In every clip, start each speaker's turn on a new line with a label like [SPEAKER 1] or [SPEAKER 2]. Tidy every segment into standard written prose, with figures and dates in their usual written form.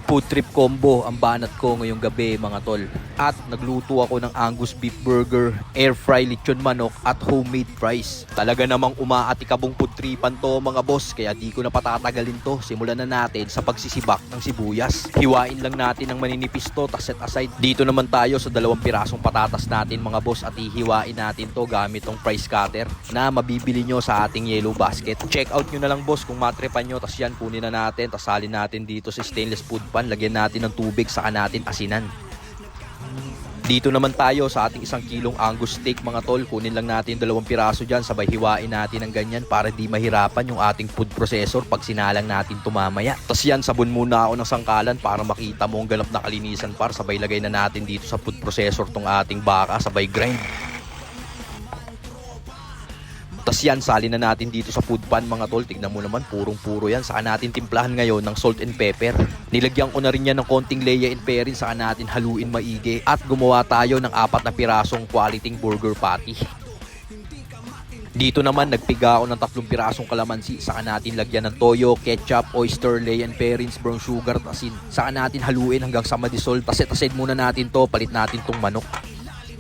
[SPEAKER 1] Food trip combo ang banat ko ngayong gabi mga tol. At nagluto ako ng Angus beef burger, air fry lechon manok at homemade fries. Talaga namang umaatikabong food tripan to mga boss, kaya di ko na patatagalin to. Simulan na natin sa pagsisibak ng sibuyas. Hiwain lang natin ng maninipis to, tas set aside. Dito naman tayo sa 2 pirasong patatas natin mga boss at hihiwain natin to gamit tong fries cutter na mabibili nyo sa ating yellow basket. Check out nyo na lang boss kung matripan nyo, tas yan kunin na natin, tas salin natin dito sa stainless food pan. Lagyan natin ng tubig, saka natin asinan. Dito naman tayo sa ating 1 kilong Angus steak mga tol. Kunin lang natin 2 piraso dyan, sabay hiwain natin ng ganyan para di mahirapan yung ating food processor pag sinalang natin tumamaya. Tas yan, sabon muna ako ng sangkalan para makita mo ang ganap na kalinisan par. Sabay lagay na natin dito sa food processor tong ating baka, sabay grind. Tas yan, salin na natin dito sa food pan mga tol. Tignan mo naman, purong-puro yan. Saka natin timplahan ngayon ng salt and pepper. Nilagyan ko na rin yan ng konting leya and perin. Saka natin haluin maigi. At gumawa tayo ng 4 na pirasong quality burger patty. Dito naman, nagpiga ako ng 3 pirasong kalamansi. Saka natin lagyan ng toyo, ketchup, oyster, leya and perins, brown sugar, asin. Saka natin haluin hanggang sa madissolve. Tas set aside muna natin to, palit natin tong manok.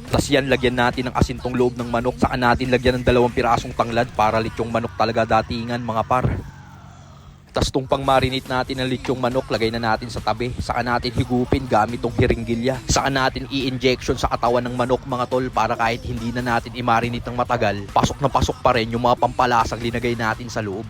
[SPEAKER 1] Tas yan, lagyan natin ng asin tong loob ng manok. Saka natin lagyan ng 2 pirasong tanglad para lechong manok talaga datingan mga par. Tas tong pang marinate natin ng lechong manok, lagay na natin sa tabi. Saka natin higupin gamit tong hiringgilya. Saka natin i-injection sa katawan ng manok mga tol para kahit hindi na natin i-marinate ng matagal, pasok na pasok pa rin yung mga pampalasang linagay natin sa loob.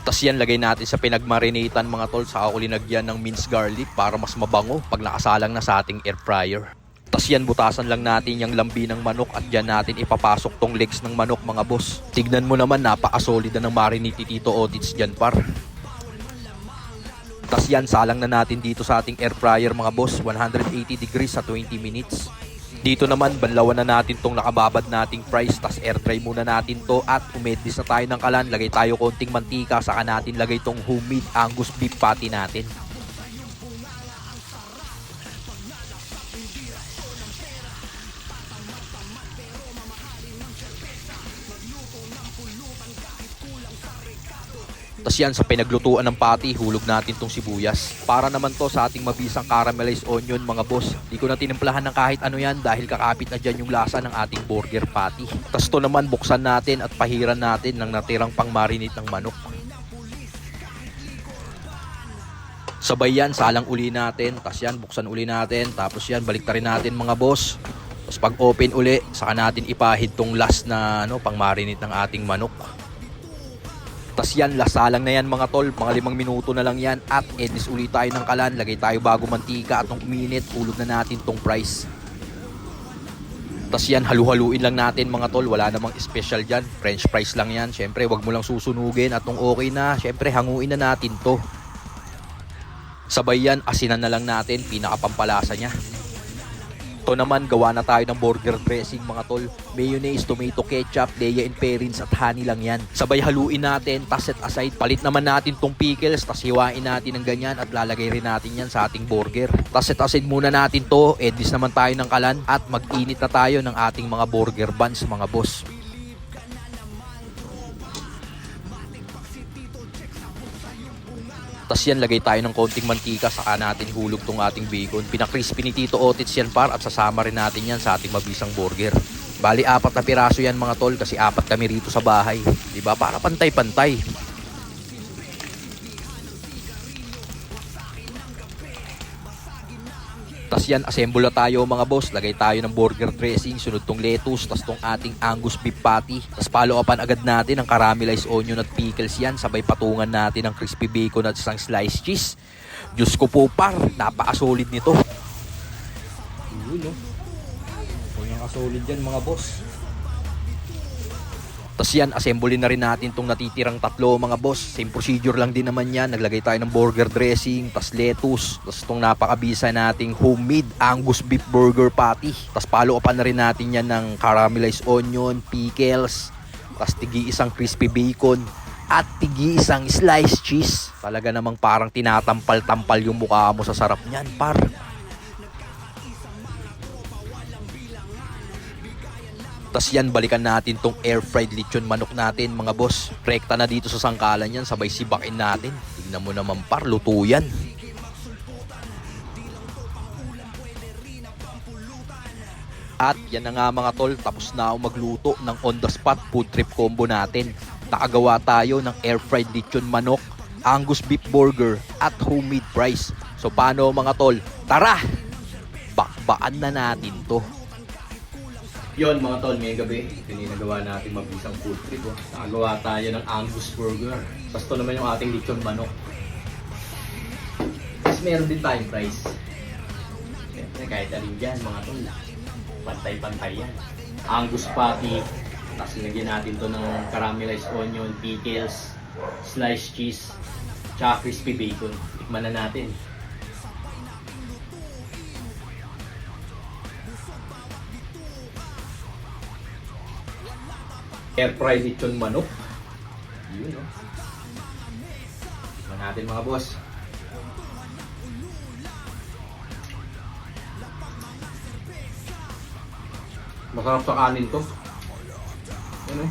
[SPEAKER 1] Tas yan, lagay natin sa pinagmarinatan mga tol. Saka ko linagyan ng minced garlic para mas mabango pag nakasalang na sa ating air fryer. Tas yan, butasan lang natin yung lambi ng manok at dyan natin ipapasok tong legs ng manok mga boss. Tignan mo naman, napaka-solid na ng marinate Tito Otits dyan par. Tas yan, salang na natin dito sa ating air fryer mga boss, 180 degrees sa 20 minutes. Dito naman, banlawan na natin tong nakababad nating fries, tas air dry muna natin to at umedis na tayo ng kalan. Lagay tayo konting mantika, saka natin lagay tong homemade Angus beef patty natin. Tas yan, sa pinaglutuan ng patty, hulog natin tong sibuyas. Para naman to sa ating mabisang caramelized onion mga boss. Di ko na tinimplahan ng kahit ano yan dahil kakapit na dyan yung lasa ng ating burger patty. Tas to naman, buksan natin at pahiran natin ng natirang pang marinate ng manok. Sabay yan, salang uli natin. Tas yan, buksan uli natin. Tapos yan, baliktarin natin mga boss. Tapos pag open uli, saka natin ipahid tong last na pang marinate ng ating manok. Tas yan, lasalang na yan mga tol, mga 5 minuto na lang yan at edis ulit tayo ng kalan. Lagay tayo bago mantika at nung uminit, ulog na natin tong fries. Tas yan, halu-haluin lang natin mga tol, wala namang special dyan, french fries lang yan. Syempre, wag mo lang susunugin at nung okay na, syempre hanguin na natin to. Sabay yan, asinan na lang natin, pinakapampalasa nya. Ito naman, gawa na tayo ng burger dressing mga tol. Mayonnaise, tomato ketchup, leya and perins at honey lang yan. Sabay haluin natin, tas set aside. Palit naman natin tong pickles, tas hiwain natin ng ganyan at lalagay rin natin yan sa ating burger. Tas set aside muna natin to, edis naman tayo ng kalan at mag-init na tayo ng ating mga burger buns mga boss. Tas yan, lagay tayo ng konting mantika, saka natin hulog tong ating bacon. Pinakrispy ni Tito Otits yan par at sasama rin natin yan sa ating mabisang burger. Bali 4 na piraso yan mga tol kasi 4 kami rito sa bahay. Diba? Para pantay-pantay. Tas yan, assemble na tayo mga boss. Lagay tayo ng burger dressing, sunod tong lettuce, tas tong ating Angus beef patty. Tas follow upan agad natin ng caramelized onion at pickles yan. Sabay patungan natin ng crispy bacon at isang sliced cheese. Diyos ko po par, napaka-solid nito. Yun no. Kung solid yan mga boss. Tas yan, assemble na rin natin tong natitirang 3 mga boss. Same procedure lang din naman yan. Naglagay tayo ng burger dressing, tas lettuce, tas tong napakabisa nating homemade Angus beef burger patty. Tas follow upan na rin natin yan ng caramelized onion, pickles, tas tigi-isang crispy bacon at tigi-isang sliced cheese. Talaga namang parang tinatampal-tampal yung mukha mo sa sarap niyan par. Tas yan, balikan natin tong air fried lechon manok natin mga boss. Rekta na dito sa sangkalan yan, sabay sibakin natin. Tignan mo naman par, luto yan. At yan na nga mga tol, tapos na ako magluto ng on the spot food trip combo natin. Nakagawa tayo ng air fried lechon manok, Angus beef burger at homemade fries. So paano mga tol? Tara! Bakbaan na natin to. Yon mga tol, ngayong gabi, nagawa natin mabisang food trip. Nakagawa tayo ng Angus burger. Tapos to naman yung ating lechon manok. Tapos meron din tayong fries. Siyempre kahit alin dyan mga tol, pantay-pantay yan. Angus patty. Tapos nilagyan natin to ng caramelized onion, pickles, sliced cheese, tsaka crispy bacon. Tikman na natin. Air fried lechon manok. Yun, no? Tikman natin mga boss. Masarap sa kanin to. Ano?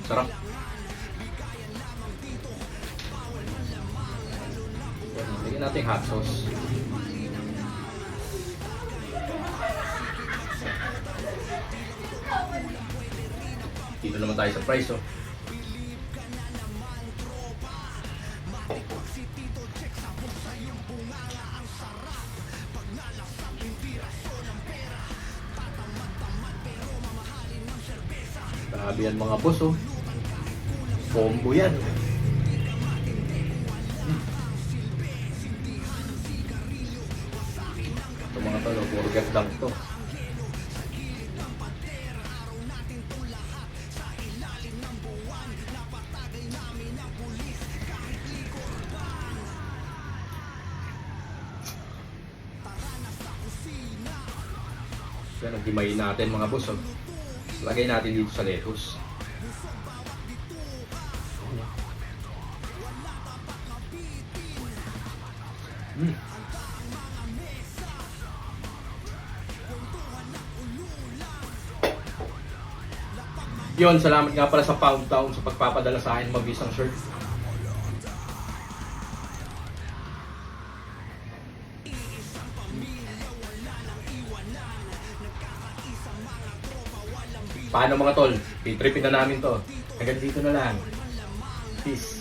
[SPEAKER 1] Sarap. Lagyan natin hot sauce. Dito naman tayo sa fries, oh. Grabe yan mga boss, oh. Combo yan. Ito mga tolo, puro gandang to. Yan, naghimayin natin mga boss, oh. Lagay natin dito sa lettuce. Yun, salamat nga pala sa Pound Town sa pagpapadala sa akin mag-isang shirt. Paano mga tol? Pitripin na namin to. Hanggang dito na lang. Peace.